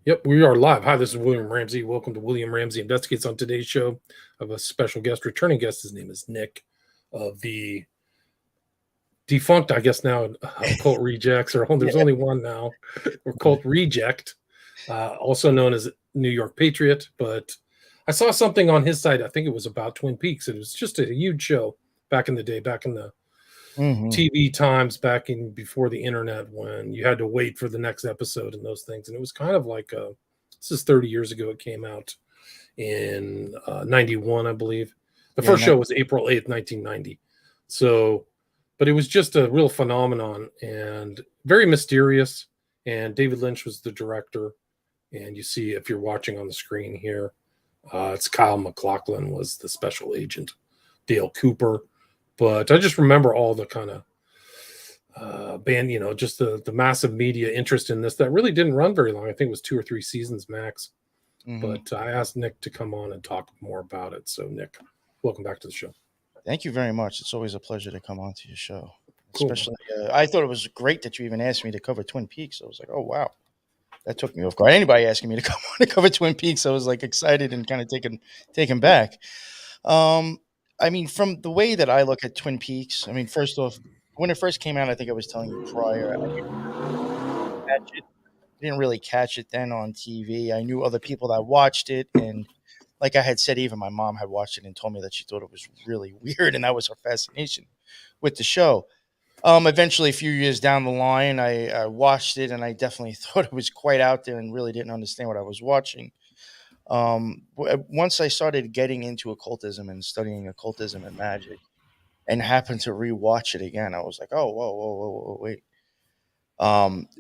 Yep, we are live. Hi, this is William Ramsey. Welcome to William Ramsey Investigates. On today's show, I have a special guest, returning guest. His name is Nick of the defunct, I guess now, Occult Rejects, or there's Yeah. only one now, Occult Reject, also known as New York Patriot. But I saw something on his site. I think it was about Twin Peaks. It was just a huge show back in the day, back in the Hmm. TV times, back in before the internet, when you had to wait for the next episode and those things. And it was kind of like this is 30 years ago. It came out in 91, I believe. The Yeah. first show was April 8th, 1990. So, but it was just a real phenomenon and very mysterious. And David Lynch was the director. And you see, if you're watching on the screen here, it's Kyle MacLachlan was the special agent, Dale Cooper. But I just remember all the kind of band, just the massive media interest in this that really didn't run very long. I think it was 2 or 3 seasons max. Hmm. But I asked Nick to come on and talk more about it. So, Nick, welcome back to the show. Thank you very much. It's always a pleasure to come on to your show. Cool. Especially, I thought it was great that you even asked me to cover Twin Peaks. I was like, oh wow, that took me off guard. Anybody asking me to come on to cover Twin Peaks, I was like excited and kind of taken back. Um, I mean, from the way that I look at Twin Peaks, I mean, first off, when it first came out, I think I was telling you prior, I didn't catch it. I didn't really catch it then on TV. I knew other people that watched it, and like I had said, even my mom had watched it and told me that she thought it was really weird, and that was her fascination with the show. Eventually, a few years down the line, I watched it, and I definitely thought it was quite out there, and really didn't understand what I was watching. Once I started getting into occultism and studying occultism and magic, and happened to rewatch it again, I was like, "Oh, whoa, whoa, whoa, whoa, wait."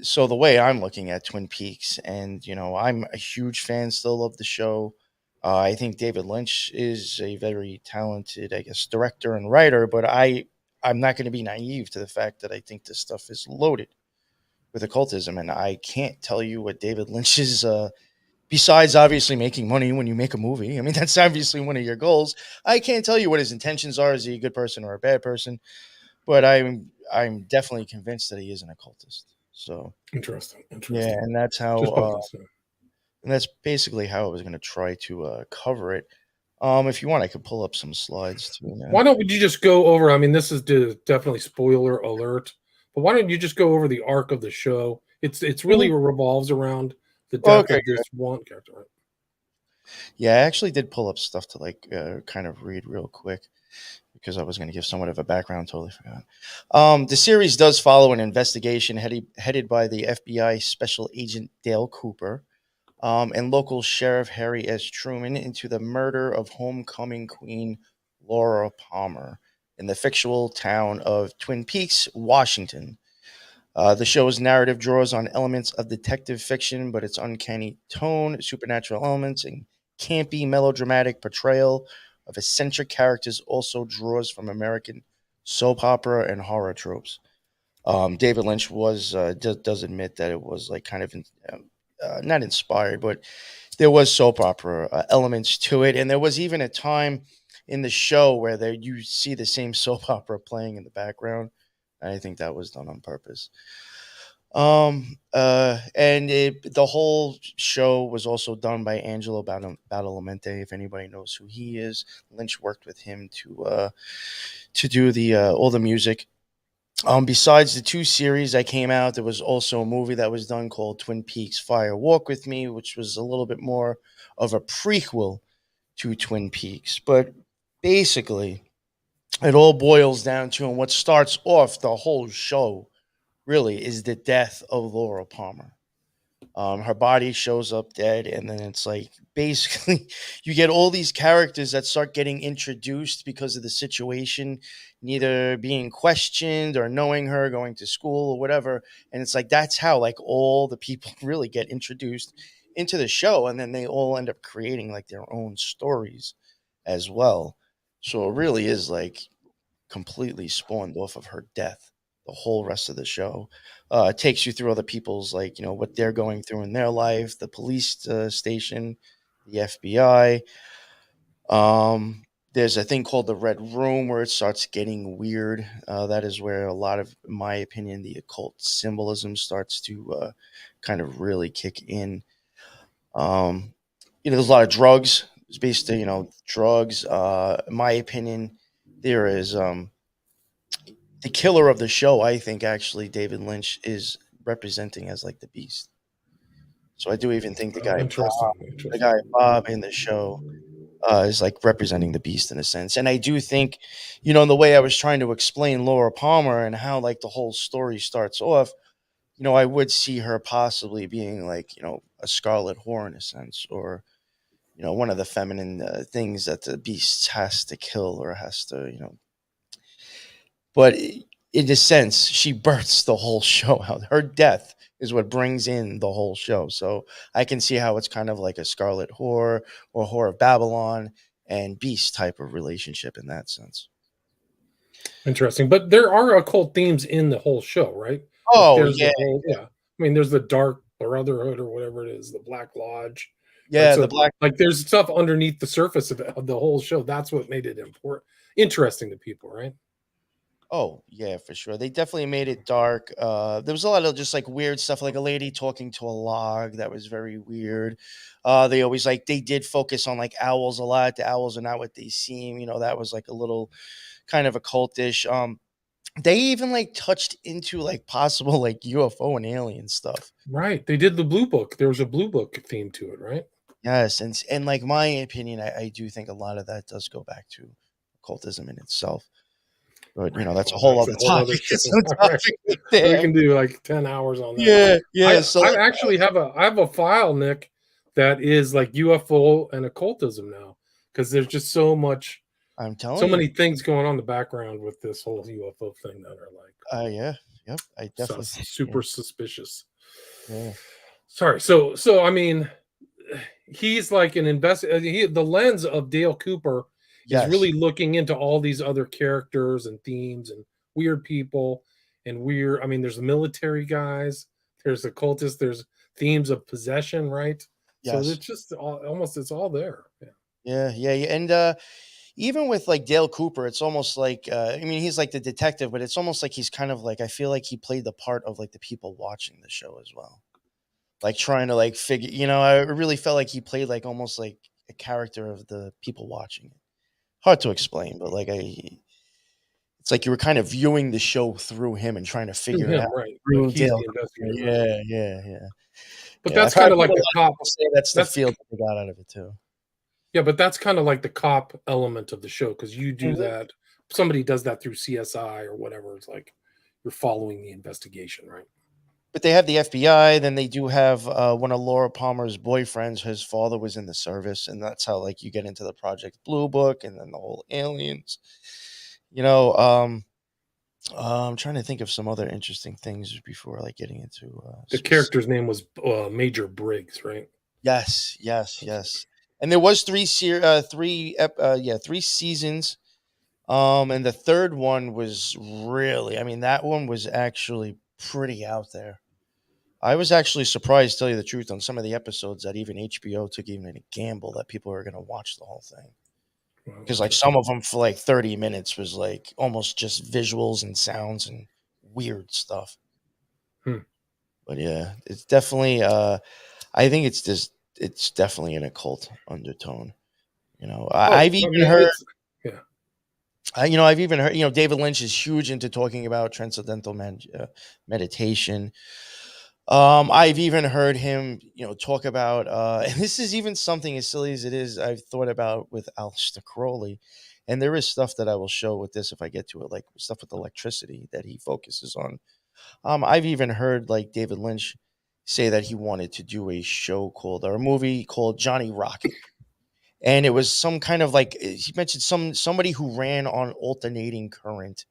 So the way I'm looking at Twin Peaks, and I'm a huge fan still of the show. I think David Lynch is a very talented, I guess, director and writer, but I'm not going to be naive to the fact that I think this stuff is loaded with occultism, and I can't tell you what David Lynch's. Besides obviously making money when you make a movie, I mean that's obviously one of your goals. I can't tell you what his intentions are. Is he a good person or a bad person? But I'm definitely convinced that he is an occultist. So Interesting. yeah, Interesting. and that's how, Just poking stuff. and that's basically how I was going to try to cover it. If you want, I could pull up some slides too Why now. don't you just go over? I mean, this is definitely spoiler alert, but why don't you just go over the arc of the show? It's really Mhm. revolves around the death Okay, of this good. one character. Right? Yeah, I actually did pull up stuff to like kind of read real quick because I was going to give somewhat of a background. Totally forgot. The series does follow an investigation headed by the FBI Special Agent Dale Cooper and local Sheriff Harry S. Truman into the murder of homecoming queen Laura Palmer in the fictional town of Twin Peaks, Washington. The show's narrative draws on elements of detective fiction, but its uncanny tone, supernatural elements, and campy melodramatic portrayal of eccentric characters also draws from American soap opera and horror tropes. David Lynch does admit that it was like kind of not inspired, but there was soap opera elements to it, and there was even a time in the show where you see the same soap opera playing in the background. I think that was done on purpose. The whole show was also done by Angelo Badalamenti. If anybody knows who he is, Lynch worked with him to do the all the music. Besides the two series that came out, there was also a movie that was done called Twin Peaks Fire Walk with Me, which was a little bit more of a prequel to Twin Peaks. But basically, it all boils down to, and what starts off the whole show really is the death of Laura Palmer. Her body shows up dead, and then it's like basically you get all these characters that start getting introduced because of the situation, neither being questioned or knowing her, going to school or whatever. And it's like that's how like all the people really get introduced into the show, and then they all end up creating like their own stories as well. So it really is like completely spawned off of her death. The whole rest of the show it takes you through other people's like what they're going through in their life, the police station, the FBI. There's a thing called the Red Room where it starts getting weird. That is where a lot of, in my opinion, the occult symbolism starts to kind of really kick in. Um, there's a lot of drugs. It's based, drugs. In my opinion, there is the killer of the show. I think actually David Lynch is representing as like the beast. So I do even think Interesting. the Interesting. guy Bob in the show is like representing the beast in a sense. And I do think, in the way I was trying to explain Laura Palmer and how like the whole story starts off, I would see her possibly being like, a scarlet whore in a sense, or one of the feminine things that the beast has to kill or has to, But in a sense, she births the whole show out. Her death is what brings in the whole show. So I can see how it's kind of like a Scarlet Whore or Whore of Babylon and Beast type of relationship in that sense. Interesting. But there are occult themes in the whole show, right? Like Oh there's yeah, the whole, yeah. I mean, there's the Dark Brotherhood or whatever it is, the Black Lodge, right? yeah. The So black. like there's stuff underneath the surface of the whole show. That's what made it important, interesting to people, right? Oh yeah, for sure. They definitely made it dark. There was a lot of just like weird stuff, like a lady talking to a log that was very weird. They always like they did focus on like owls a lot. The owls are not what they seem. That was like a little kind of occultish. They even like touched into like possible like UFO and alien stuff. Right. They did the Blue Book. There was a Blue Book theme to it, right? Yes, and like my opinion, I do think a lot of that does go back to occultism in itself. But Right. that's a Well, whole that's a other whole other topic. show. It's a All right. topic right We there. can do like 10 hours on that. Yeah, yeah. So I like, actually have a file, Nick, that is like UFO and occultism now. Because there's just I'm so telling you. many things going on in the background with this whole UFO thing that are like Yeah, yep. I definitely think. super suspicious. Yeah, Sorry. So I mean, he's like an the lens of Dale Cooper is yes, really looking into all these other characters and themes and weird people and weird. I mean, there's military guys, there's occultists, there's themes of possession, right? So yes, it's just almost it's all there. Yeah. yeah. And even with like Dale Cooper, it's almost like I mean, he's like the detective, but it's almost like he's kind of like I feel like he played the part of like the people watching the show as well, like trying to like figure. I really felt like he played like almost like a character of the people watching it. Hard to explain, but like it's like you were kind of viewing the show through him and trying to Through figure it out him, right? Like through he's Dale the Cooper. investigator, right? But Yeah. that's I've heard kind of a like lot the of cop. people say that's the That's feel that they got out of it too. Yeah, but that's kind of like the cop element of the show because you do Mhm. that. Somebody does that through CSI or whatever. It's like you're following the investigation, right? But they have the FBI. Then they do have one of Laura Palmer's boyfriends. His father was in the service, and that's how like you get into the Project Blue Book, and then the whole aliens. You know, I'm trying to think of some other interesting things before like getting into. The character's name was Major Briggs, right? Yes. And there was three seasons. And the third one was really, I mean, that one was actually pretty out there. I was actually surprised, to tell you the truth, on some of the episodes that even HBO took even a gamble that people were going to watch the whole thing. Well, Because like interesting. some of them for like 30 minutes was like almost just visuals and sounds and weird stuff. Hmm. But yeah, it's definitely I think it's definitely an occult undertone. Oh, I've I even mean, heard it's yeah. I've even heard, David Lynch is huge into talking about transcendental meditation. I've even heard him, talk about, and this is even something as silly as it is, I've thought about with Aleister Crowley. And there is stuff that I will show with this if I get to it, like stuff with electricity that he focuses on. I've even heard like David Lynch say that he wanted to do a show called or a movie called Johnny Rocket, and it was some kind of like he mentioned somebody who ran on alternating current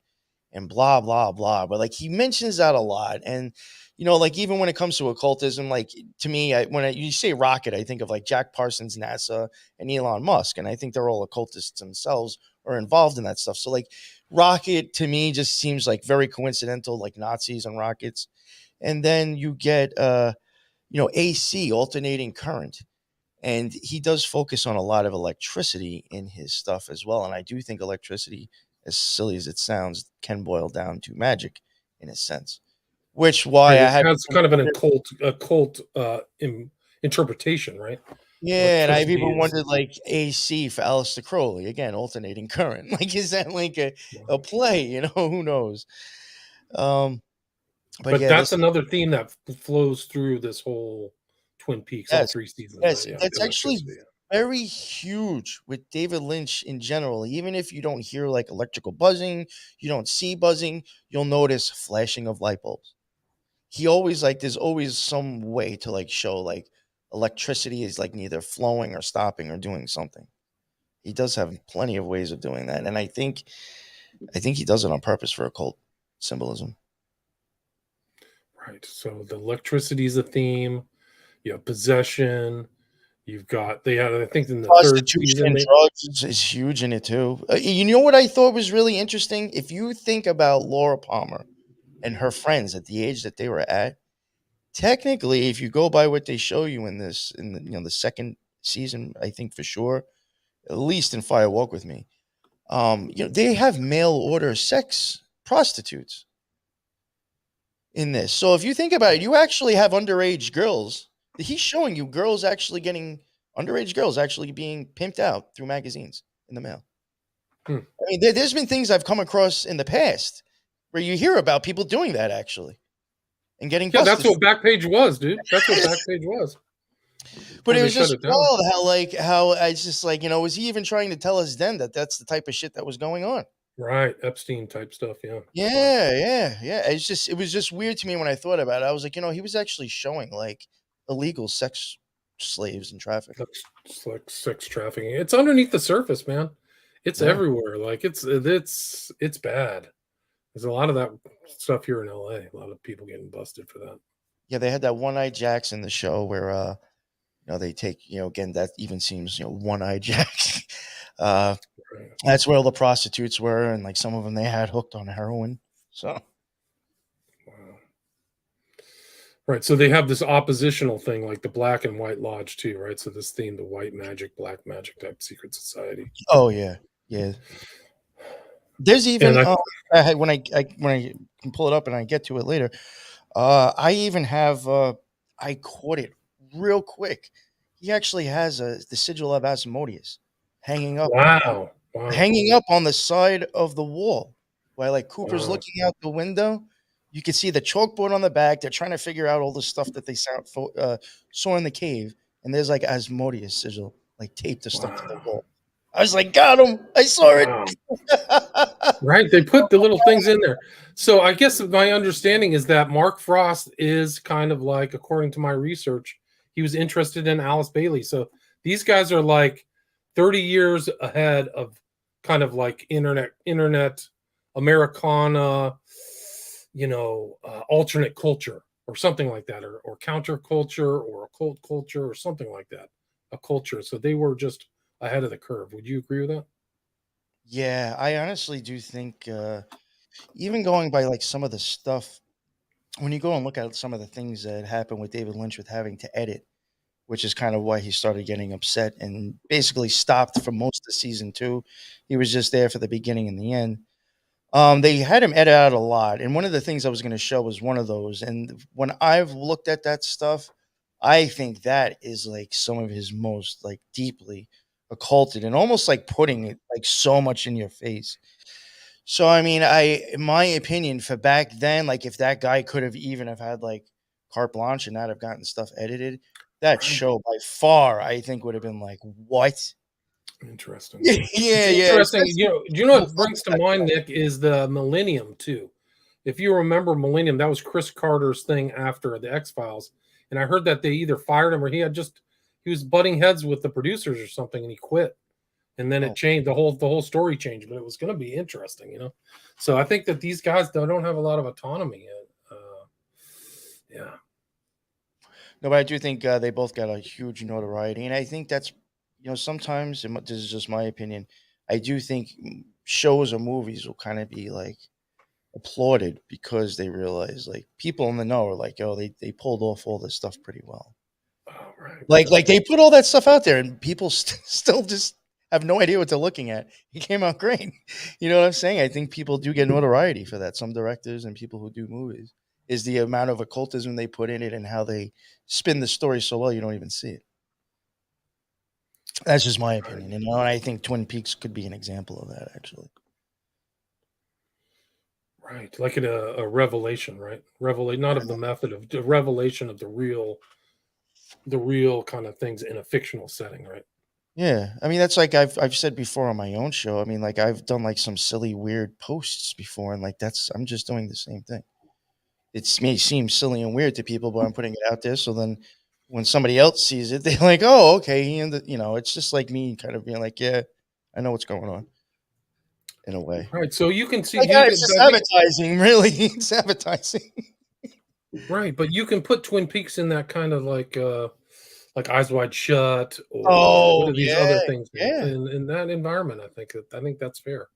and blah blah blah. But like he mentions that a lot, and like even when it comes to occultism, like to me, you say rocket, I think of like Jack Parsons, NASA, and Elon Musk, and I think they're all occultists themselves or involved in that stuff. So like rocket to me just seems like very coincidental, like Nazis and rockets, and then you get AC, alternating current, and he does focus on a lot of electricity in his stuff as well. And I do think electricity, as silly as it sounds, can boil down to magic in a sense. Which why Right. I It had has kind of an occult interpretation, right? Yeah, and I've Electricity even is wondered, like, AC for Aleister Crowley, again, alternating current. Like, is that like a play? You know, who knows? Um, but but yeah, that's this another theme that flows through this whole Twin Peaks, all yes, 3 seasons. yes, Yeah, that's actually electricity. very huge with David Lynch in general. Even if you don't hear like electrical buzzing, you don't see buzzing, you'll notice flashing of light bulbs. He always like there's always some way to like show like electricity is like neither flowing or stopping or doing something. He does have plenty of ways of doing that, and I think he does it on purpose for occult symbolism. Right. So the electricity is a theme. You have possession. You've got they had I think in the third season Prostitution, they drugs is huge in it too. You know what I thought was really interesting? If you think about Laura Palmer and her friends at the age that they were at, technically, if you go by what they show you in this, in the, the second season, I think for sure, at least in Fire Walk with Me, they have mail order sex prostitutes in this. So if you think about it, you actually have underage girls. He's showing you girls actually getting underage girls actually being pimped out through magazines in the mail. hmm. I mean, there's been things I've come across in the past where you hear about people doing that actually and getting Yeah, that's busted. what Backpage was, dude. That's what Backpage was But before it they was shut just it down. wild how it's just like, was he even trying to tell us then that that's the type of shit that was going on? Right. Epstein type stuff. Yeah. Wow. Yeah. It was just weird to me when I thought about it. I was like, he was actually showing like illegal sex slaves and trafficking. That's just like sex trafficking. It's underneath the surface, man. It's Yeah. everywhere. Like it's bad. There's a lot of that stuff here in LA. A lot of people getting busted for that. Yeah, they had that One Eye Jacks in the show where they take, again, that even seems, One Eye Jack. uh Right. that's where all the prostitutes were, and like some of them they had hooked on heroin. So Wow. Right. So they have this oppositional thing like the Black and White Lodge too, right? So this theme, the white magic, black magic type secret society. oh yeah. Yeah. There's And even I when I can pull it up and I get to it later. I even have I caught it real quick. He actually has the sigil of Asmodeus hanging up wow. Wow. hanging up on the side of the wall while like Cooper's Wow. looking out the window. You can see the chalkboard on the back. They're trying to figure out all the stuff that they saw in the cave, and there's like Asmodeus sigil like taped or stuck to the Wow. wall. I was like, got him! I saw it. Wow. Right. They put the little things in there. So I guess my understanding is that Mark Frost is kind of like, according to my research, he was interested in Alice Bailey. So these guys are like 30 years ahead of kind of like internet Americana, alternate culture or something like that, or counterculture or occult culture or something like that. A culture. So they were just ahead of the curve. Would you agree with that? Yeah, I honestly do think even going by like some of the stuff when you go and look at some of the things that happened with David Lynch with having to edit, which is kind of why he started getting upset and basically stopped for most of season two. He was just there for the beginning and the end. They had him edit out a lot, and one of the things I was going to show was one of those. And when I've looked at that stuff, I think that is like some of his most like deeply occulted and almost like putting it like so much in your face. So I mean, in my opinion, for back then, like if that guy could have even have had like carte blanche and not have gotten stuff edited, that Right. show by far I think would have been like what? Interesting. It's Yeah, interesting. especially Do you know people what fuck brings to that mind, guy. Nick, is the Millennium too. If you remember Millennium, that was Chris Carter's thing after the X Files, and I heard that they either fired him or he was butting heads with the producers or something, and he quit. And then it Oh, changed the whole story changed, but it was going to be interesting. So I think that these guys don't have a lot of autonomy yet. Yeah, no, but I do think they both got a huge notoriety, and I think that's sometimes this is just my opinion. I do think shows or movies will kind of be like applauded because they realize like people in the know are like, oh, they pulled off all this stuff pretty well. oh, right, Like definitely. they put all that stuff out there, and people still just have no idea what they're looking at. It came out great. You know what I'm saying? I think people do get notoriety for that. Some directors and people who do movies. is the amount of occultism they put in it and how they spin the story so well you don't even see it. That's just my opinion, and I think Twin Peaks could be an example of that, actually. Right, like in a revelation, right? Revelate, not of the method of the revelation of the real kind of things in a fictional setting, right? Yeah, I mean that's like I've said before on my own show. I mean, like I've done like some silly, weird posts before, and like I'm just doing the same thing. It may seem silly and weird to people, but I'm putting it out there. So then, when somebody else sees it, they're like, "Oh, okay." It's just like me kind of being like, "Yeah, I know what's going on," in a way. Right. So you can see Like, you it's can just I think advertising, really. It's advertising. right, but you can put Twin Peaks in that kind of like Eyes Wide Shut or what Oh are these other yeah, things yeah. in that environment. I think that's fair.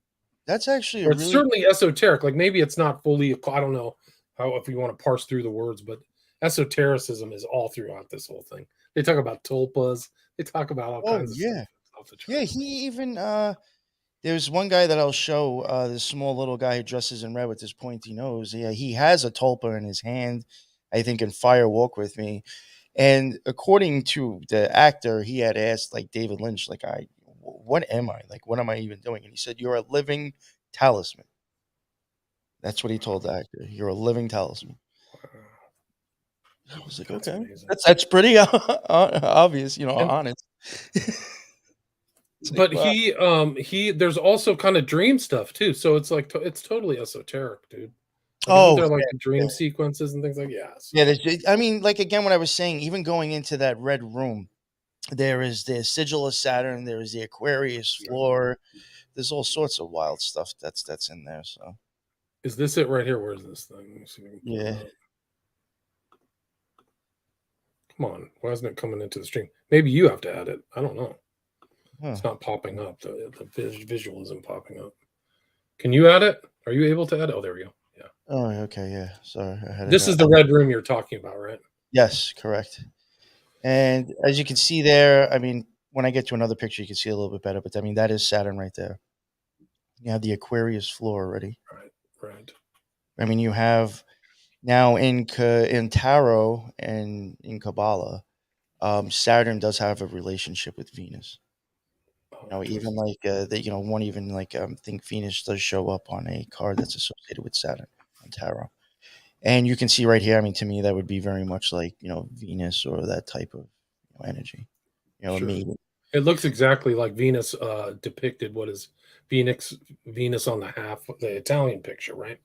That's actually a Or it's really certainly esoteric. Like maybe it's not fully. I don't know how if you want to parse through the words, but esotericism is all throughout this whole thing. They talk about tulpas. They talk about all oh kinds of stuff. yeah, Off the yeah. charts. He even there's one guy that I'll show. This small little guy who dresses in red with his pointy nose. Yeah, he has a tulpa in his hand. I think in Fire Walk with Me, and according to the actor, he had asked like David Lynch, like, what am I? Like, what am I even doing? And he said, "You're a living talisman." That's what he told the actor. You're a living talisman. I was like, That's okay, amazing. that's pretty obvious, And honest. It's like, but wow. he there's also kind of dream stuff too. So it's like it's totally esoteric, dude. Like isn't Oh, there like yeah, the yeah. dream sequences and things like yeah. Yeah, So I mean, like again, what I was saying, even going into that red room, there is the sigil of Saturn, there is the Aquarius yeah. floor. There's all sorts of wild stuff that's in there. So Is this it right here? Where's this thing? Let me see if I can pull yeah, it up. Come on, why isn't it coming into the stream? Maybe you have to add it. I don't know. huh. It's not popping up. The visual isn't popping up. Can you add it? Are you able to add it? Oh, there we go. Yeah. Oh, okay, yeah. Sorry, I had it. This is the red room you're talking about, right? Yes, correct. And as you can see there, I mean, when I get to another picture, you can see a little bit better. But I mean, that is Saturn right there. You have the Aquarius floor already. Right. Right. I mean, you have now in tarot and in Kabbalah, Saturn does have a relationship with Venus. Oh, Even interesting. like one even like think Venus does show up on a card that's associated with Saturn on tarot. And you can see right here. I mean, to me, that would be very much like Venus or that type of energy. A Sure. maiden. It looks exactly like Venus depicted. What is Venus on the half, the Italian picture, right?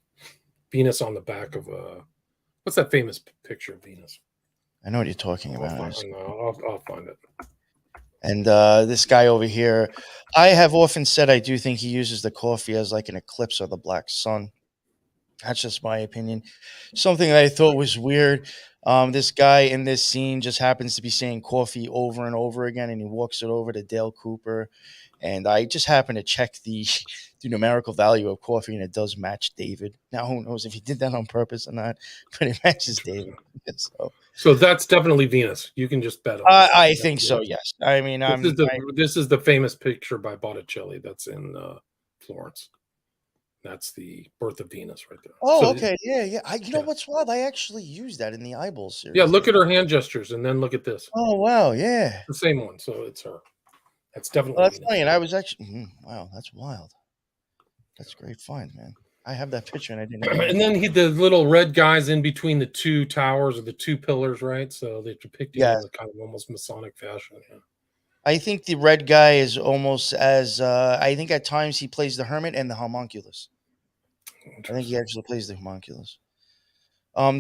Venus on the back of what's that famous picture of Venus? I know what you're talking I'll about. find, I'll find it. And this guy over here, I have often said I do think he uses the coffee as like an eclipse of the black sun. That's just my opinion. Something that I thought was weird. This guy in this scene just happens to be saying coffee over and over again, and he walks it over to Dale Cooper. And I just happen to check the the numerical value of coffee, and it does match David. Now, who knows if he did that on purpose or not? But it matches David. Interesting. So So that's definitely Venus. You can just bet on that. I That's think so. it. Yes. I mean, This is the famous picture by Botticelli that's in Florence. That's the birth of Venus right there. Oh, So okay. Yeah, yeah. You know yeah, what's wild? I actually used that in the Eyeball yeah. series. Look at her hand gestures and then look at this. Oh, wow. Yeah. The same one. So it's her. That's Well, definitely that's Venus. funny. And I was actually, wow, that's wild. That's a great find, man. I have that picture and I didn't even know. And then the little red guys in between the two towers or the two pillars, right? So they're depicting Yeah. in the kind of almost Masonic fashion. Yeah. I think the red guy is almost as, I think at times he plays the hermit and the homunculus. I think he Interesting. actually plays the homunculus.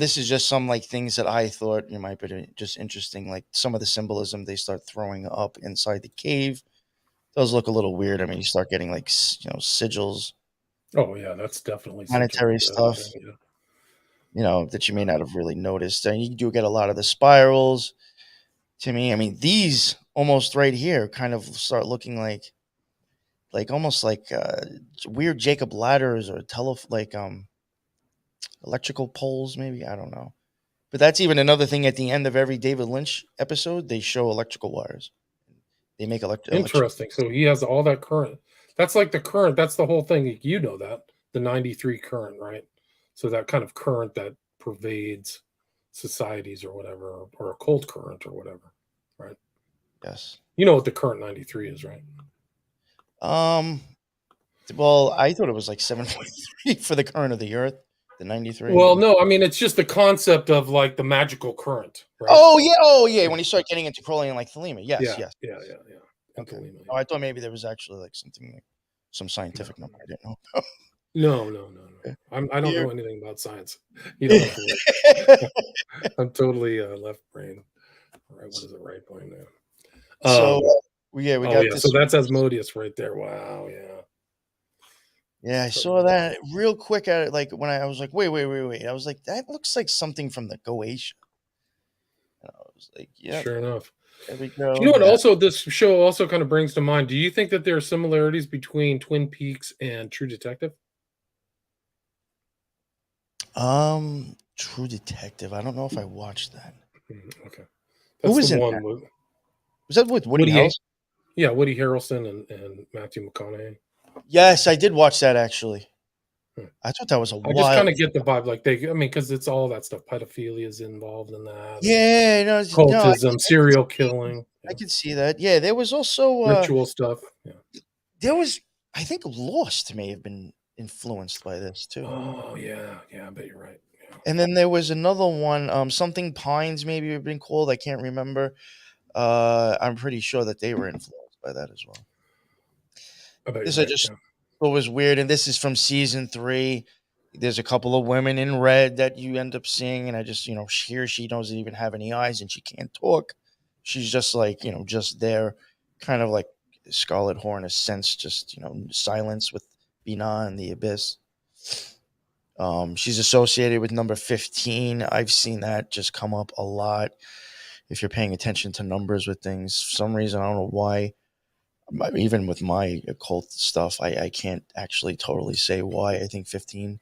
This is just some like things that I thought might be just interesting. Like some of the symbolism they start throwing up inside the cave does look a little weird. I mean, you start getting like sigils, Oh yeah, that's definitely sigil planetary with stuff, everything. Yeah. that you may not have really noticed. And you do get a lot of the spirals. To me, I mean, these almost right here kind of start looking like almost like weird Jacob ladders or electrical poles, maybe. I don't know. But that's even another thing at the end of every David Lynch episode, they show electrical wires. They make electric. Interesting. So he has all that current. That's like the current. That's the whole thing. You know that the 93 current, right? So that kind of current that pervades societies or whatever, or occult current or whatever, right? Yes. You know what the current 93 is, right? Well, I thought it was like 7.3 for the current of the Earth, the 93. Well, no, I mean it's just the concept of like the magical current, right? Oh yeah. Yeah, When you start getting into Crowley and like Thelema, yes, yeah, yes. yeah, yeah, yeah. And Okay. Thelema, Oh, yeah. I thought maybe there was actually like something, like some scientific number I didn't know. No. Okay. I don't Here. know anything about science. You don't have to worry. I'm totally left brain. All right, what is it? Right brain now. So yeah, we Oh got yeah, so this. that's Asmodeus right there. Wow, yeah. Yeah, I So saw that real quick at it. Like when I was like, wait. I was like, that looks like something from the Goetia. And I was like, yep, sure enough. there we You know go. what? Also, this show also kind of brings to mind. Do you think that there are similarities between Twin Peaks and True Detective? True Detective. I don't know if I watched that. Okay, Who that's the was in one that? with Was that with Woody Woody. Harrelson? Yeah, Woody Harrelson and Matthew McConaughey. Yes, I did watch that actually. Hmm. I thought that was a I just wild. kind of get the vibe, like I mean, because it's all that stuff. Pedophilia is involved in that. Yeah, no, Cultism, serial killing, I could see that. Yeah, there was also ritual stuff. Yeah. there was, I think Lost may have been influenced by this too. Oh yeah. I bet you're right. Yeah, And then there was another one, something Pines maybe have been called. I can't remember. I'm pretty sure that they were influenced by that as well. I bet you're This I right. just Yeah. thought was weird, and this is from season 3. There's a couple of women in red that you end up seeing, and I just, she doesn't even have any eyes and she can't talk. She's just like, just there, kind of like Scarlet Horn, in a sense, just, silence with Binah and the Abyss. She's associated with number 15. I've seen that just come up a lot. If you're paying attention to numbers with things, for some reason, I don't know why. Even with my occult stuff, I can't actually totally say why. I think 15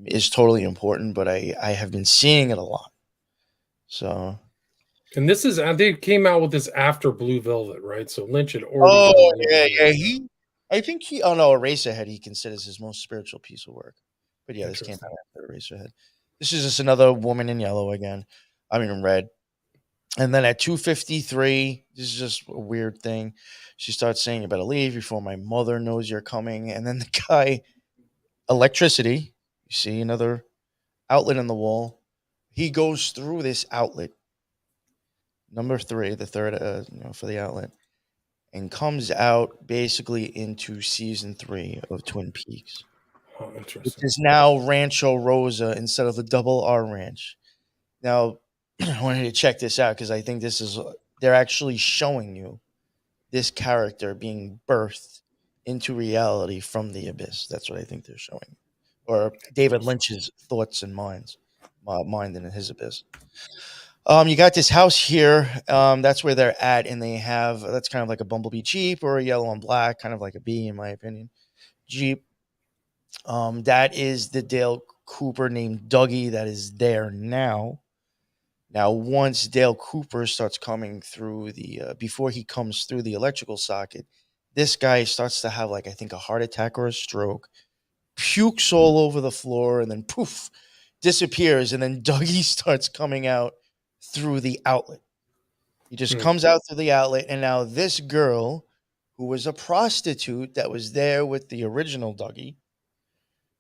is totally important, but I have been seeing it a lot. So, And this is they came out with this after Blue Velvet, right? So Lynch had already oh done Blue yeah, Velvet. I think oh no, Eraserhead he considers his most spiritual piece of work. But yeah, this came Interesting. out after Eraserhead. This is just another woman in yellow again. I mean in red. And then at 2:53, this is just a weird thing. She starts saying, "You better leave before my mother knows you're coming." And then the guy, electricity. You see another outlet in the wall. He goes through this outlet, number 3, the third, for the outlet, and comes out basically into season 3 of Twin Peaks, Oh, which interesting. is now Rancho Rosa instead of the Double R Ranch. Now, I wanted to check this out because I think this is they're actually showing you this character being birthed into reality from the abyss. That's what I think they're showing, or David Lynch's thoughts and mind in his abyss. You got this house here. That's where they're at, and they have that's kind of like a bumblebee Jeep or a yellow and black, kind of like a bee, in my opinion. Jeep. That is the Dale Cooper named Dougie that is there now. Now, once Dale Cooper starts coming through before he comes through the electrical socket, this guy starts to have, like, I think a heart attack or a stroke, pukes all over the floor, and then poof, disappears. And then Dougie starts coming out through the outlet. He just Hmm. comes out through the outlet. And now this girl, who was a prostitute that was there with the original Dougie,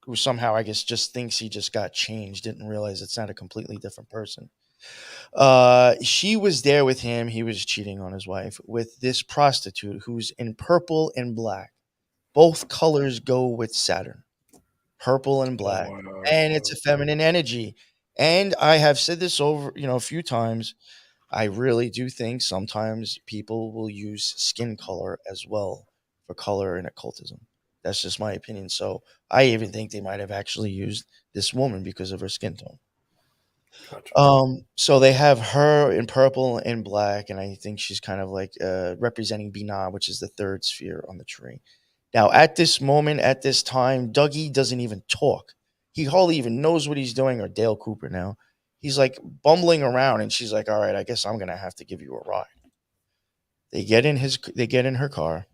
who somehow, I guess, just thinks he just got changed, didn't realize it's not a completely different person. She was there with him. He was cheating on his wife with this prostitute who's in purple and black. Both colors go with Saturn, purple and Oh black, wow. and it's a feminine energy. And I have said this over, a few times. I really do think sometimes people will use skin color as well for color in occultism. That's just my opinion. So I even think they might have actually used this woman because of her skin tone. Gotcha. So they have her in purple and black, and I think she's kind of like representing Binah, which is the third sphere on the tree. Now, at this moment, at this time, Dougie doesn't even talk. He hardly even knows what he's doing, or Dale Cooper now. He's like bumbling around, and she's like, "All right, I guess I'm gonna have to give you a ride." They get in her car.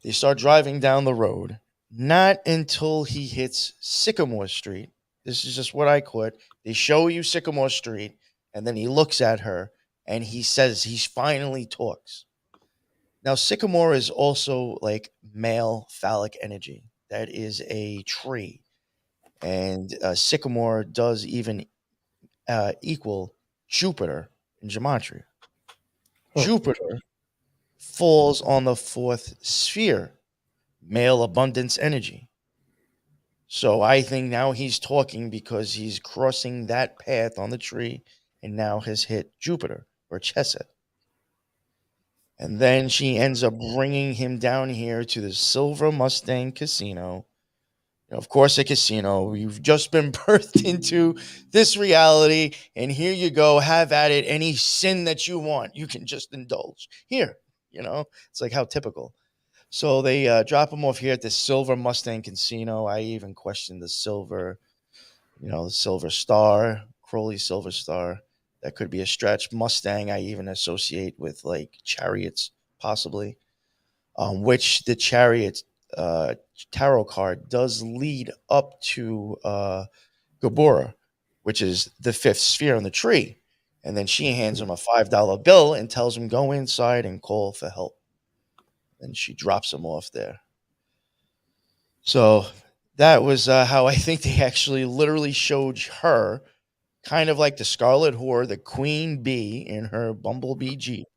They start driving down the road. Not until he hits Sycamore Street This is just what I caught. They show you Sycamore Street, and then he looks at her and he says he finally talks. Now, Sycamore is also like male phallic energy. That is a tree, and Sycamore does even equal Jupiter in gematria. Oh, okay. Jupiter falls on the fourth sphere, male abundance energy. So I think now he's talking because he's crossing that path on the tree and now has hit Jupiter or Chesed. And then she ends up bringing him down here to the Silver Mustang Casino. Of course, a casino. You've just been birthed into this reality, and here you go. Have at it. Any sin that you want, you can just indulge. Here, it's like how typical. So they drop him off here at the Silver Mustang Casino. I even questioned the silver, the Silver Star, Crowley Silver Star. That could be a stretch. Mustang, I even associate with like chariots, possibly, which the chariot tarot card does lead up to Gabora, which is the fifth sphere on the tree. And then she hands him a $5 bill and tells him, go inside and call for help. And she drops him off there. So that was how I think they actually literally showed her, kind of like the Scarlet Whore, the Queen Bee in her Bumblebee Jeep,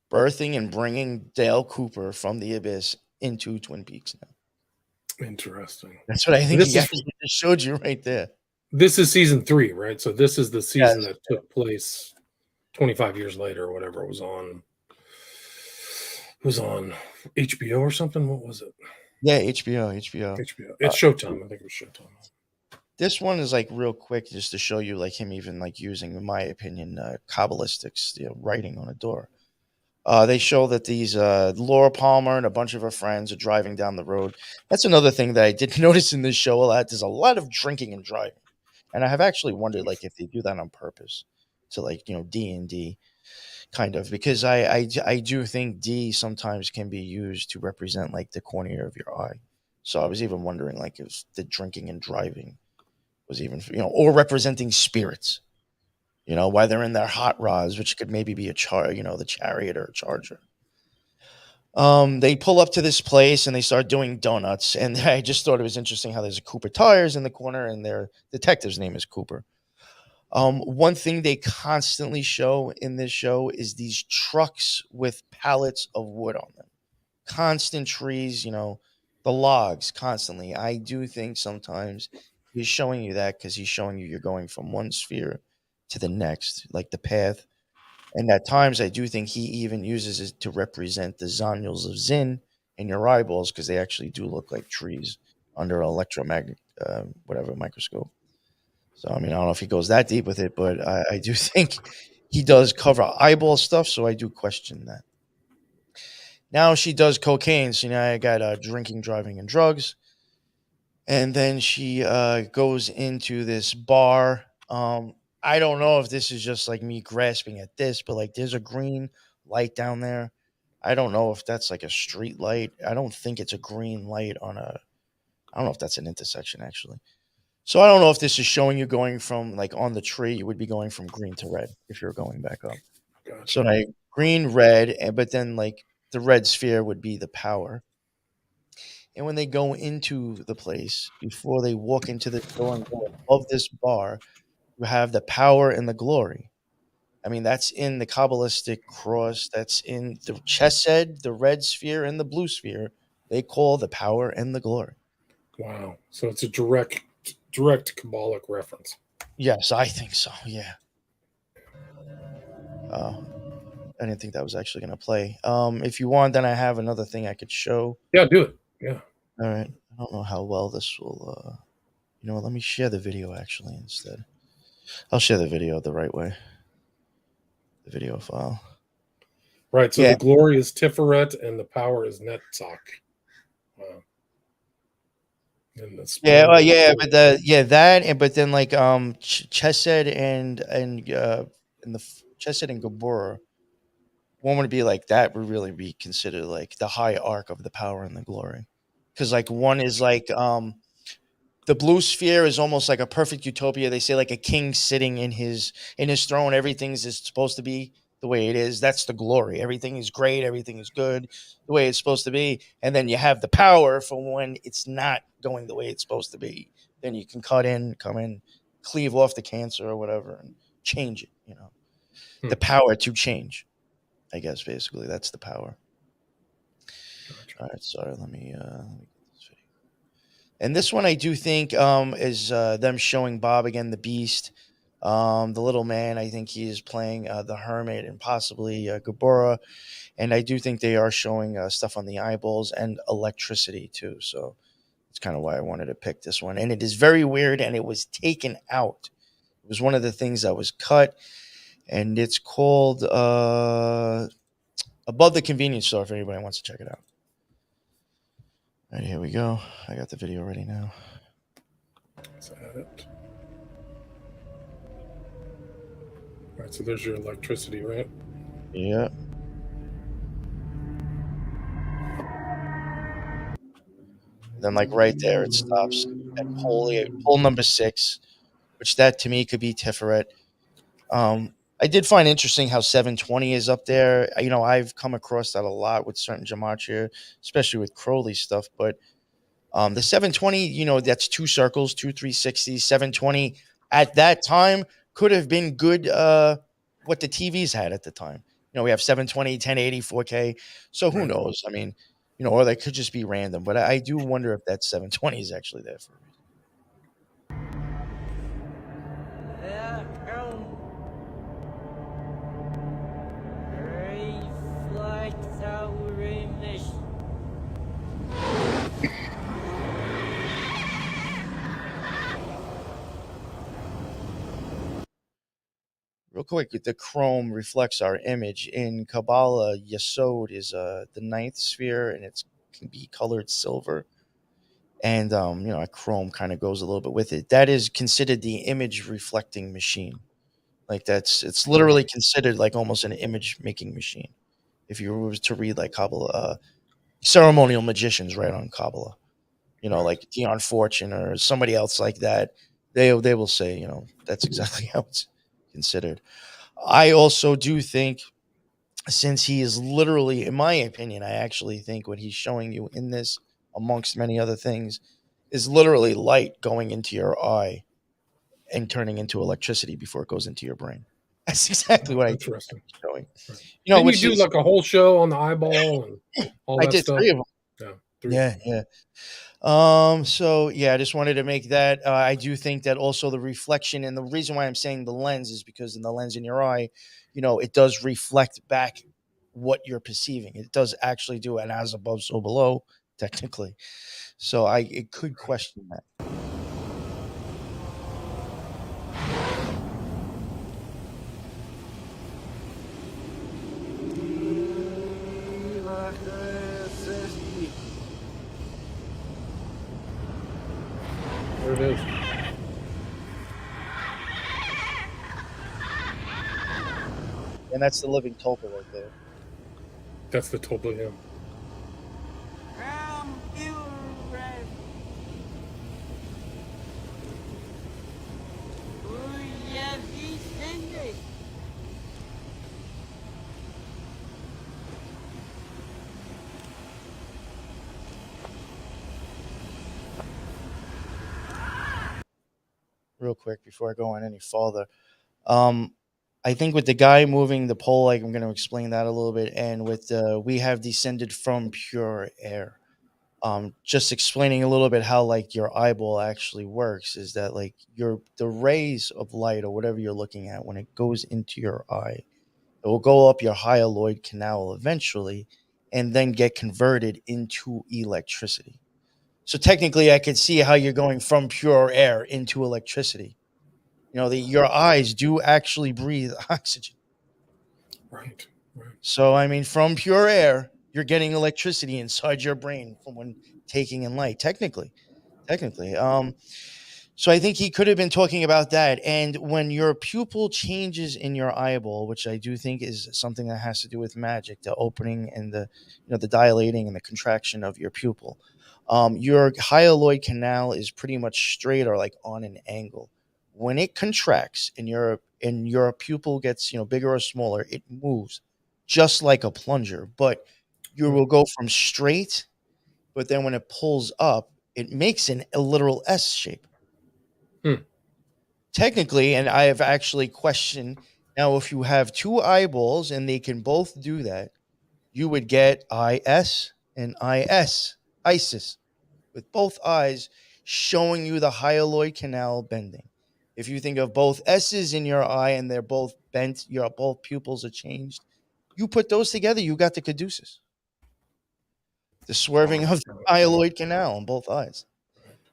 birthing and bringing Dale Cooper from the abyss into Twin Peaks now. Interesting. That's what I And think he actually just showed you right there. this is season 3, right? So this is the season Yes. that took place 25 years later, or whatever it was on. It was on HBO or something. What was it? Yeah, HBO. HBO. It's Showtime. I think it was Showtime. This one is like real quick, just to show you like him even like using, in my opinion, Kabbalistics, writing on a door. They show that these Laura Palmer and a bunch of her friends are driving down the road. That's another thing that I did notice in this show a lot. There's a lot of drinking and driving, and I have actually wondered like if they do that on purpose to like D&D kind of, because I do think D sometimes can be used to represent like the cornea of your eye. So I was even wondering like if the drinking and driving was even or representing spirits. Why they're in their hot rods, which could maybe be the Chariot or a Charger. They pull up to this place and they start doing donuts. And I just thought it was interesting how there's a Cooper Tires in the corner and their detective's name is Cooper. One thing they constantly show in this show is these trucks with pallets of wood on them. Constant trees, the logs constantly. I do think sometimes he's showing you that because he's showing you you're going from one sphere to the next, like the path. And at times, I do think he even uses it to represent the zonules of Zin in your eyeballs because they actually do look like trees under an electromagnet, whatever microscope. So, I mean, I don't know if he goes that deep with it, but I do think he does cover eyeball stuff. So I do question that. Now she does cocaine. So now I got drinking, driving, and drugs. And then she goes into this bar. I don't know if this is just like me grasping at this, but like there's a green light down there. I don't know if that's like a street light. I don't think it's a green light on a. I don't know if that's an intersection actually. So I don't know if this is showing you going from like on the tree. You would be going from green to red if you're going back up. Gotcha. So like green, red, but then like the red sphere would be the power. And when they go into the place, before they walk into the door and go above this bar, you have the power and the glory. I mean, that's in the Kabbalistic cross. That's in the chesed, the red sphere, and the blue sphere. They call the power and the glory. Wow. So it's a direct Kabbalic reference. Yes, I think so. Yeah. I didn't think that was actually going to play. If you want, then I have another thing I could show. Yeah, do it. Yeah. All right. I don't know how well this will. Let me share the video actually instead. I'll share the video the right way. The video file. Right. So Yeah. the glory is Tiferet and the power is Netzach. Wow. And the Yeah, well, yeah, glory. but but then like Chesed and Chesed and Gabor, one would be like that would really be considered like the high arc of the power and the glory, because like one is like the blue sphere is almost like a perfect utopia. They say like a king sitting in his throne. Everything's is supposed to be the way it is. That's the glory. Everything is great. Everything is good the way it's supposed to be. And then you have the power for when it's not going the way it's supposed to be. Then you can come in, cleave off the cancer or whatever, and change it. The power to change. I guess basically that's the power. Gotcha. All right, sorry. Let me get this video. And this one I do think is them showing Bob again, the Beast, the little man. I think he is playing the Hermit and possibly Gabora. And I do think they are showing stuff on the eyeballs and electricity too. So that's kind of why I wanted to pick this one. And it is very weird, and it was taken out. It was one of the things that was cut, and it's called Above the Convenience Store if anybody wants to check it out. All right, here we go. I got the video ready now. Is that it? All right, so there's your electricity, right? Yeah. Then, like right there, it stops at pole number 6, which that to me could be Tiferet. I did find interesting how 720 is up there. I've come across that a lot with certain gematria, especially with Crowley stuff. But the 720, that's 2 circles, 2 360s. 720 at that time could have been good. What the TVs had at the time. We have 720, 1080, 4K. So who knows? I mean, or they could just be random. But I do wonder if that 720 is actually there for a reason. Real quick, the chrome reflects our image. In Kabbalah, Yesod is the 9th sphere, and it can be colored silver. And a chrome kind of goes a little bit with it. That is considered the image reflecting machine. Like it's literally considered like almost an image making machine. If you were to read like Kabbalah, ceremonial magicians right on Kabbalah, like Dion Fortune or somebody else like that, they will say, that's exactly how it's considered. I also do think, since he is literally, in my opinion, I actually think what he's showing you in this, amongst many other things, is literally light going into your eye and turning into electricity before it goes into your brain. That's exactly what I think Interesting. he's showing. Right. Didn't you do is, like a whole show on the eyeball and all I that did stuff? 3 of them. Yeah. 3. Yeah. So yeah, I just wanted to make that. I do think that also the reflection, and the reason why I'm saying the lens is because in the lens in your eye, it does reflect back what you're perceiving. It does actually do an as above, so below, technically. So it could question that. There it is. And that's the living tulpa right there. That's the tulpa, yeah. Real quick before I go on any farther. I think with the guy moving the pole, like I'm going to explain that a little bit, and with we have descended from pure air. Just explaining a little bit how like your eyeball actually works is that like the rays of light or whatever you're looking at, when it goes into your eye, it will go up your hyaloid canal eventually, and then get converted into electricity. So technically, I could see how you're going from pure air into electricity. Your eyes do actually breathe oxygen. Right. So, I mean, from pure air, you're getting electricity inside your brain from when taking in light. Technically. So I think he could have been talking about that. And when your pupil changes in your eyeball, which I do think is something that has to do with magic, the opening and the dilating and the contraction of your pupil, your hyaloid canal is pretty much straight or like on an angle. When it contracts and your pupil gets bigger or smaller, it moves just like a plunger. But you will go from straight, but then when it pulls up, it makes a literal S shape Hmm. technically. And I have actually questioned, now if you have two eyeballs and they can both do that, you would get IS and ISIS, with both eyes showing you the hyaloid canal bending. If you think of both S's in your eye and they're both bent, your both pupils are changed, you put those together, you got the caduceus, the swerving of the hyaloid canal on both eyes.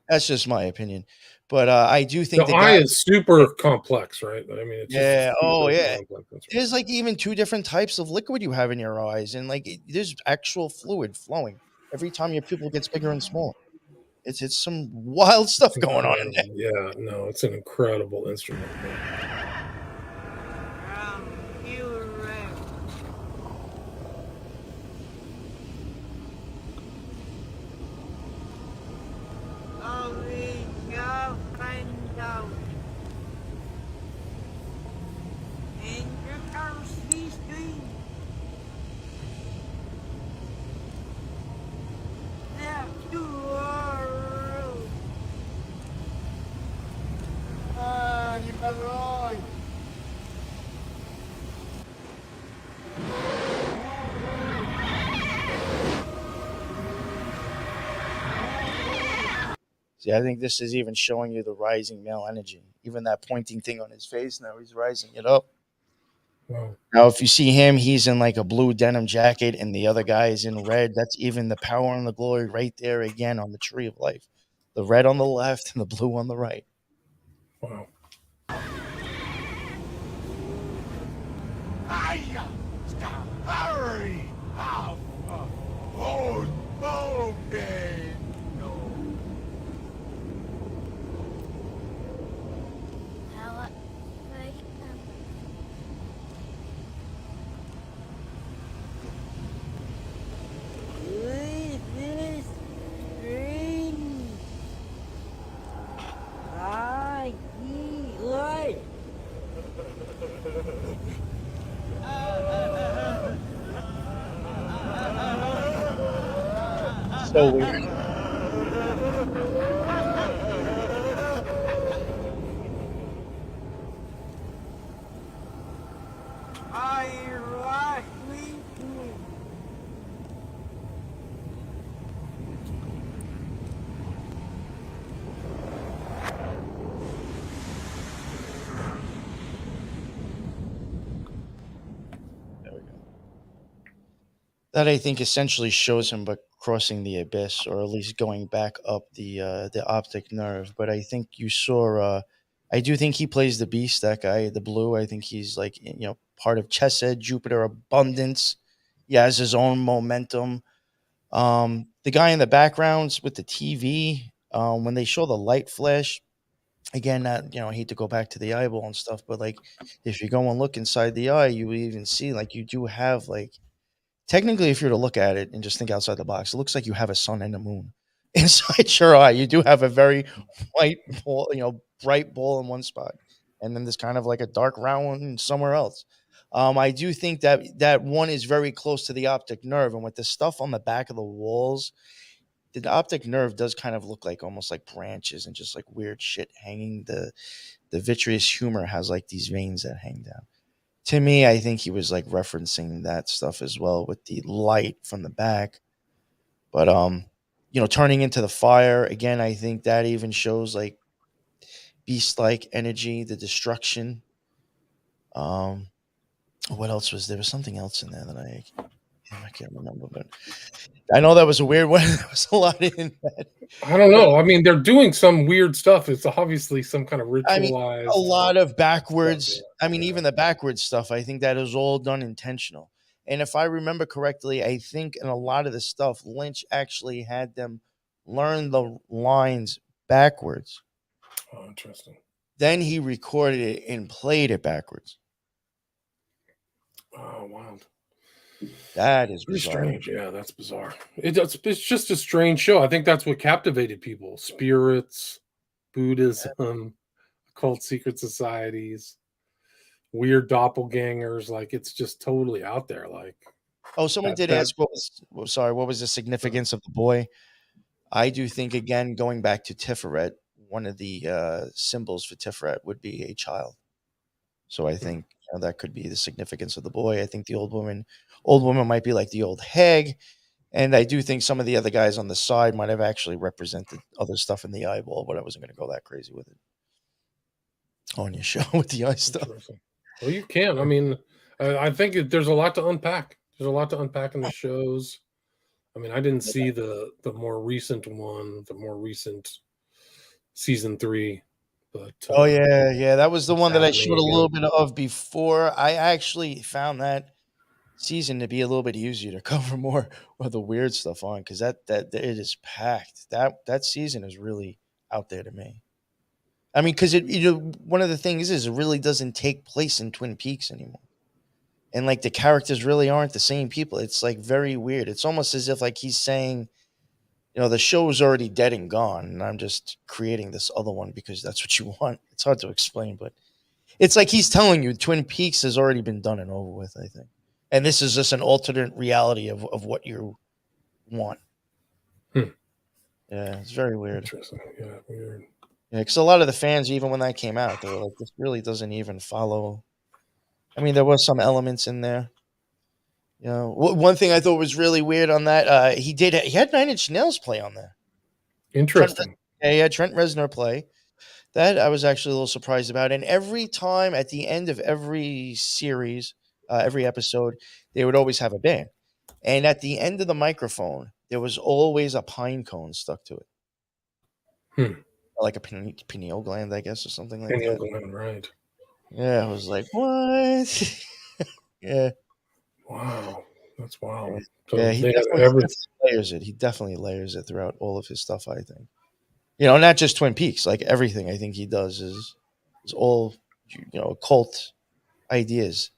That's just my opinion. But I do The think the eye guy, is super complex, right? I mean, it's just a yeah, oh super yeah, complex instrument. there's like even two different types of liquid you have in your eyes, and like there's actual fluid flowing every time your pupil gets bigger and smaller. It's some wild stuff It's going on in there. incredible. Yeah, no, it's an incredible instrument. See, I think this is even showing you the rising male energy. Even that pointing thing on his face, now he's rising it up. Wow. Now, if you see him, he's in like a blue denim jacket, and the other guy is in red. That's even the power and the glory right there again on the tree of life. The red on the left and the blue on the right. Wow. So weird. There we go. That I think essentially shows him but crossing the abyss, or at least going back up the optic nerve. But I think you saw. I do think he plays the beast. That guy, the blue. I think he's like part of Chesed, Jupiter, abundance. He has his own momentum. The guy in the backgrounds with the TV. When they show the light flash, again, that I hate to go back to the eyeball and stuff, but like if you go and look inside the eye, you even see like you do have like technically, if you were to look at it and just think outside the box, it looks like you have a sun and a moon inside your eye. You do have a very white ball, bright ball in one spot, and then there's kind of like a dark round one somewhere else. I do think that one is very close to the optic nerve, and with the stuff on the back of the walls, the optic nerve does kind of look like almost like branches and just like weird shit hanging. The vitreous humor has like these veins that hang down. To me, I think he was like referencing that stuff as well with the light from the back. But turning into the fire again, I think that even shows like beast-like energy, the destruction. Um, what else was there? Was something else in there that I can't remember, but I know that was a weird one. There was a lot in that. I don't know. I mean, they're doing some weird stuff. It's obviously some kind of I mean, a ritualized lot of stuff. backwards. I mean, Yeah. even the backwards stuff, I think that is all done intentional. And if I remember correctly, I think in a lot of the stuff, Lynch actually had them learn the lines backwards. Oh, interesting. Then he recorded it and played it backwards. Oh, wild. That is Very bizarre. strange. Yeah, that's bizarre. It's just a strange show. I think that's what captivated people. Spirits, Buddhism, occult secret societies, weird doppelgangers. Like, it's just totally out there. Like Oh, someone did that ask what was the significance of the boy? I do think, again, going back to Tiferet, one of the symbols for Tiferet would be a child. So I think that could be the significance of the boy. I think the old woman might be like the old hag. And I do think some of the other guys on the side might have actually represented other stuff in the eyeball, but I wasn't going to go that crazy with it on your show with the eye stuff. interesting. Well, you can. I mean, I think there's a lot to unpack. There's a lot to unpack in the shows. I mean, I didn't see the more recent one, the more recent season 3, but Oh yeah, that was the one that I saddening showed a little again. bit of before. I actually found that season to be a little bit easier to cover more of the weird stuff on, because that it is packed. That season is really out there to me. I mean, because one of the things is it really doesn't take place in Twin Peaks anymore, and like the characters really aren't the same people. It's like very weird. It's almost as if like he's saying, the show's already dead and gone, and I'm just creating this other one because that's what you want. It's hard to explain, but it's like he's telling you Twin Peaks has already been done and over with, I think. And this is just an alternate reality of what you want. Hmm. Yeah, it's very weird. Interesting. Yeah, weird. Yeah, because a lot of the fans, even when that came out, they were like, this really doesn't even follow. I mean, there was some elements in there. One thing I thought was really weird on that, he had Nine Inch Nails play on there. Interesting. He had Trent Reznor play. That I was actually a little surprised about. And every time at the end of every series, every episode, they would always have a band. And at the end of the microphone, there was always a pine cone stuck to it. Hmm. Like a pineal gland, I guess, or something like Daniel that. Glenn, right. Yeah, I was like, what? Yeah. Wow. That's wild. Yeah, So he they had definitely, he everything. definitely layers it. He definitely layers it throughout all of his stuff, I think. Not just Twin Peaks, like everything I think he does is all, occult ideas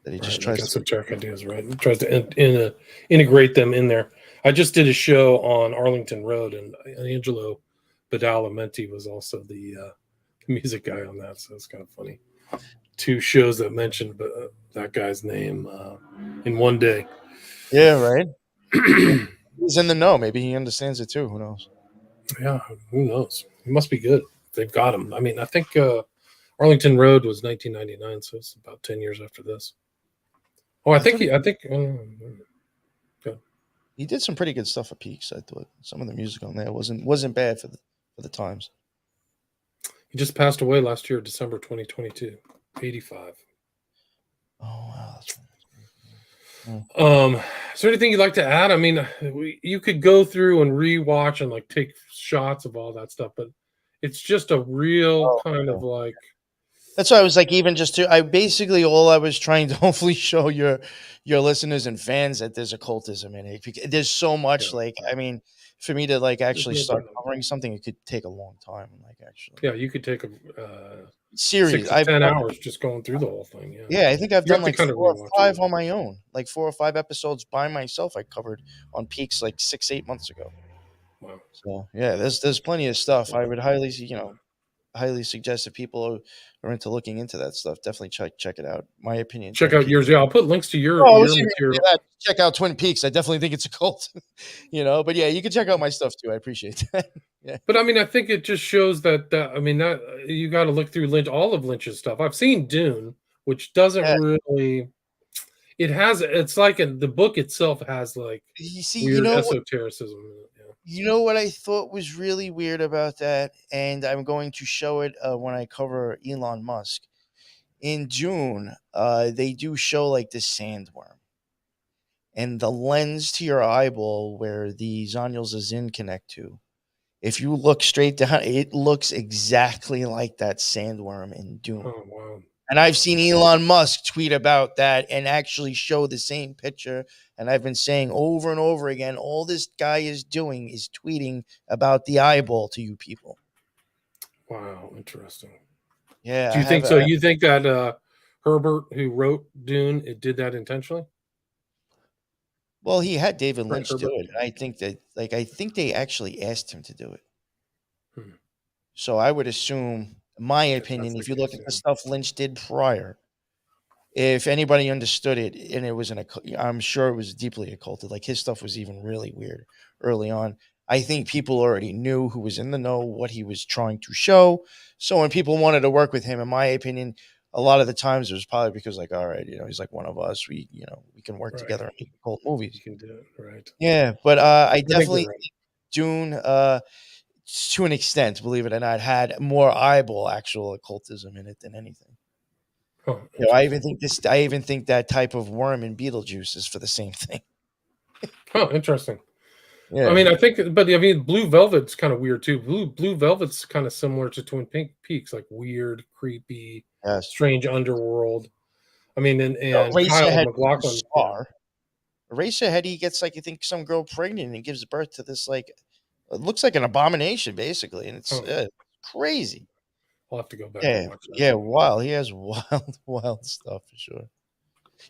that he just Right, like tries to. esoteric ideas, right? It tries to integrate them in there. I just did a show on Arlington Road, and Angelo Badalamenti was also the music guy on that, so it's kind of funny. 2 shows that mentioned that guy's name in one day. Yeah, right. He's in the know. Maybe he understands it too. Who knows? Yeah, who knows? It must be good. They've got him. I mean, I think Arlington Road was 1999, so it's about 10 years after this. Oh, I think He did some pretty good stuff at Peaks. I thought some of the music on there wasn't bad for the times. he just passed away last year, December 2022, 85. Oh wow, that's right. Is there anything you'd like to add? I mean, you could go through and rewatch and like take shots of all that stuff, but it's just a real Oh, kind of okay. like, That's why I was like, even just to, I basically all I was trying to hopefully show your listeners and fans that there's occultism in it. Because there's so much, yeah, like, I mean, for me to like there's actually no start doubt about covering it. something, it could take a long time. Like actually, Yeah, you could take a series. 6 to 10 hours just going through the whole thing. Yeah, Yeah, I think I've you done have to like kind of 4 or rewatch it. 5 on my own, like 4 or 5 episodes by myself. I covered on Peaks like 6-8 months ago. Wow. So yeah, there's plenty of stuff. I would highly suggest if people are into looking into that stuff, definitely check it out. My opinion, Check Twin out Peaks. yours. Yeah, I'll put links to Oh, your listen, yeah, material. check out Twin Peaks. I definitely think it's a cult, But yeah, you can check out my stuff too. I appreciate that. Yeah, But I mean, I think it just shows that I mean that you got to look through Lynch, all of Lynch's stuff. I've seen Dune, which doesn't yeah. really. It has. It's like the book itself has like You see, weird esotericism in it. Yeah. you know what I thought was really weird about that, and I'm going to show it when I cover Elon Musk. In June, they do show like this sandworm, and the lens to your eyeball where the zonules Zin connect to. If you look straight down, it looks exactly like that sandworm in Dune. Oh wow. And I've seen Elon Musk tweet about that and actually show the same picture. And I've been saying over and over again, all this guy is doing is tweeting about the eyeball to you people. Wow, interesting. Yeah, Do I you think have. so? You think that Herbert, who wrote Dune, it did that intentionally? Well, he had David Frank Lynch do Herbert? it. And I think that, like, I think they actually asked him to do it. Hmm. So I would assume, in my If that's opinion, the if you look case, at the yeah. stuff Lynch did prior, if anybody understood it, and it was I'm sure it was deeply occulted. Like his stuff was even really weird early on. I think people already knew, who was in the know, what he was trying to show. So when people wanted to work with him, in my opinion, a lot of the times it was probably because, like, all right, he's like one of us. We can work Right. together and make occult You movies. can do it, right? Yeah, but Yeah. I I think definitely you're right. Dune, to an extent, believe it or not, had more eyeball actual occultism in it than anything. Oh, I interesting. even think this. I even think that type of worm in Beetlejuice is for the same thing. Oh, interesting. I Yeah. mean, I think, but I mean, Blue Velvet's kind of weird too. Blue Velvet's kind of similar to Twin Peaks, like weird, creepy, Yes. strange underworld. I mean, and Kyle Eraserhead was McLaughlin, yeah. bizarre. Eraserhead, he gets, like, I think, some girl pregnant and gives birth to this, like, it looks like an abomination basically, and it's Oh, crazy. I'll have to go back and Yeah, watch that. yeah, wild. He has wild, wild stuff for sure.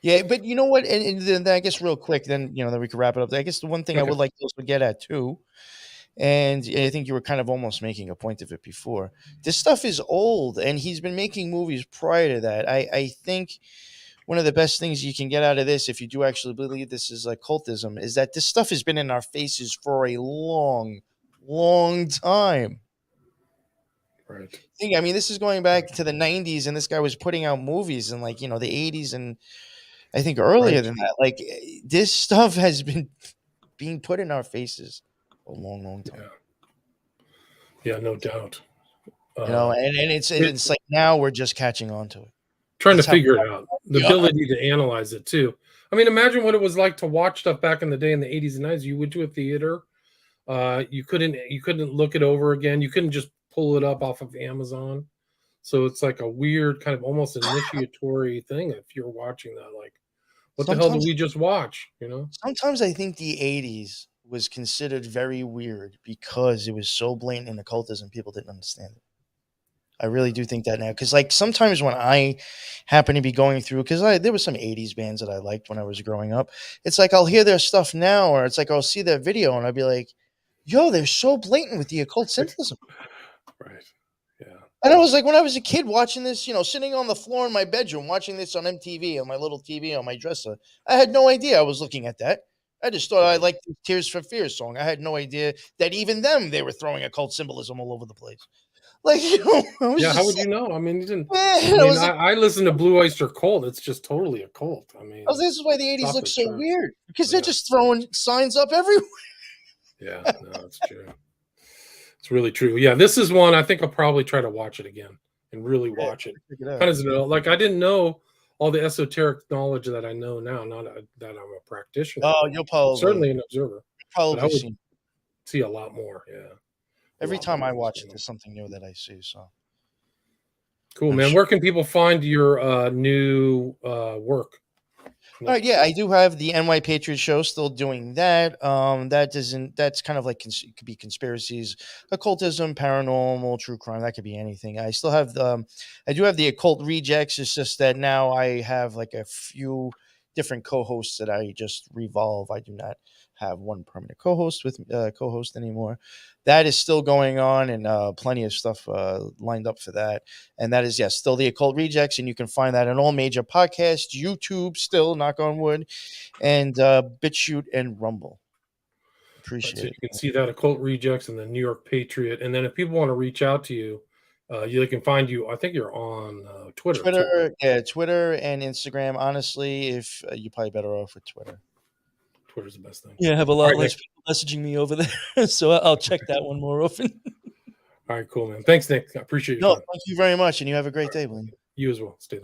Yeah, but you know what? And then I guess real quick, then we can wrap it up. I guess the one thing I Okay. would like to also get at too, and I think you were kind of almost making a point of it before. This stuff is old, and he's been making movies prior to that. I think one of the best things you can get out of this, if you do actually believe this is occultism, is that this stuff has been in our faces for a long, long time. Right. I mean, this is going back to the '90s, and this guy was putting out movies in, like, the '80s, and I think earlier Right. than that. Like, this stuff has been being put in our faces for a long, long time. Yeah. Yeah. No doubt. And it's It, it's like now we're just catching on to it. trying to That's how figure it out. The we are. ability to analyze it too. I mean, imagine what it was like to watch stuff back in the day in the 80s and 90s. You went to a theater. You couldn't look it over again. You couldn't just pull it up off of Amazon. So it's like a weird kind of almost initiatory thing if you're watching that. Like, what the hell did Sometimes, we just watch? You know? sometimes I think the '80s was considered very weird because it was so blatant in occultism, people didn't understand it. I really do think that now, because, like, sometimes when I happen to be going through, because there was some '80s bands that I liked when I was growing up. It's like I'll hear their stuff now, or it's like I'll see their video and I'll be like, "Yo, they're so blatant with the occult symbolism." Right. Yeah. And I was like, when I was a kid watching this, sitting on the floor in my bedroom watching this on MTV on my little TV on my dresser, I had no idea I was looking at that. I just thought I Right. liked the Tears for Fears song. I had no idea that even them, they were throwing occult symbolism all over the place. Like, I was Yeah. How just would you know? I mean, you didn't. like, I I mean, was like, I listen to Blue Oyster Cult. It's just totally a cult. I I was mean, this is why the it's '80s off look the so chart. weird, because they're Yeah. just throwing signs up everywhere. Yeah. No, it's true. It's really true. Yeah. This is one I think I'll probably try to watch it again and really Yeah, watch it. check it out. Kind of like I didn't know all the esoteric knowledge that I know now. Not that I'm a practitioner, Oh, but certainly an observer. you'll But I probably would see. see a lot more. Yeah. A Every lot more time I of what's watch it, going on. there's something new that I see. So Cool, I'm man. sure. Where can people find your new work? All right, yeah, I do have the NY Patriot show, still doing that. That's kind of like it could be conspiracies, occultism, paranormal, true crime. That could be anything. I still have I do have the Occult Rejects. It's just that now I have, like, a few different co-hosts that I just revolve. I do not have one permanent co-host anymore. That is still going on, and plenty of stuff lined up for that. And that is, yes, still the Occult Rejects, and you can find that on all major podcasts, YouTube, still, knock on wood, and BitChute and Rumble. Right, Appreciate so you it. can see that Occult Rejects and the New York Patriot. And then if people want to reach out to you, they can find you. I think you're on Twitter too, right? Twitter and Instagram. Honestly, if you're probably better off with Twitter. Twitter's the best thing. Yeah, I have a All lot right, less Nick. people messaging me over there, so I'll check that one more often. All right, cool, man. Thanks, Nick. I appreciate your No, time. thank you very much, and you have a All great right. day, Blaine. You as well. Stay